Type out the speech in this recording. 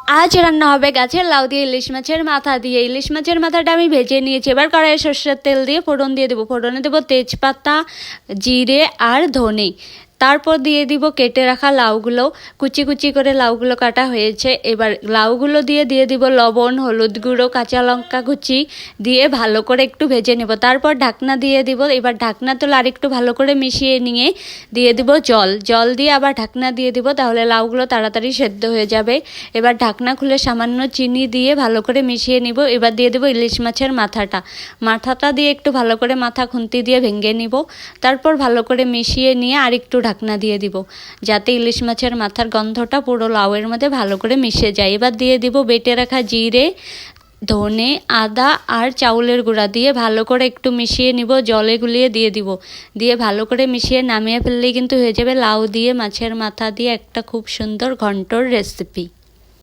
আজ রান্না হবে গাছের লাউ দিয়ে ইলিশ মাছের মাথা দিয়ে। ইলিশ মাছের মাথাটা আমি ভেজে নিয়েছি। এবার কড়াইয়ে সর্ষের তেল দিয়ে ফোড়ন দিয়ে দেবো। ফোড়নে দেবো তেজপাতা, জিরে আর ধনে। তারপর দিয়ে দিব কেটে রাখা লাউগুলো। কুচি কুচি করে লাউগুলো কাটা হয়েছে। এবার লাউগুলো দিয়ে দিব লবণ, হলুদ গুঁড়ো, কাঁচা লঙ্কা কুচি দিয়ে ভালো করে একটু ভেজে নেব। তারপর ঢাকনা দিয়ে দিব। এবার ঢাকনা তুলে আরেকটু ভালো করে মিশিয়ে নিয়ে দিয়ে দিব জল দিয়ে আবার ঢাকনা দিয়ে দিব, তাহলে লাউগুলো তাড়াতাড়ি সেদ্ধ হয়ে যাবে। এবার ঢাকনা খুলে সামান্য চিনি দিয়ে ভালো করে মিশিয়ে নিব। এবার দিয়ে দেবো ইলিশ মাছের মাথাটা দিয়ে একটু ভালো করে মাথা খুন্তি দিয়ে ভেঙে নিব। তারপর ভালো করে মিশিয়ে নিয়ে আরেকটু ঢাকনা দিয়ে দিব, যাতে ইলিশ মাছের মাথার গন্ধটা পুরো লাউয়ের মধ্যে ভালো করে মিশে যায়। এবার দিয়ে দিব বেটে রাখা জিরে, ধনে, আদা আর চাউলের গুঁড়া দিয়ে ভালো করে একটু মিশিয়ে নিব। জলে গুলিয়ে দিয়ে দিব, দিয়ে ভালো করে মিশিয়ে নামিয়ে ফেললেই কিন্তু হয়ে যাবে লাউ দিয়ে মাছের মাথা দিয়ে একটা খুব সুন্দর ঘন্টর রেসিপি।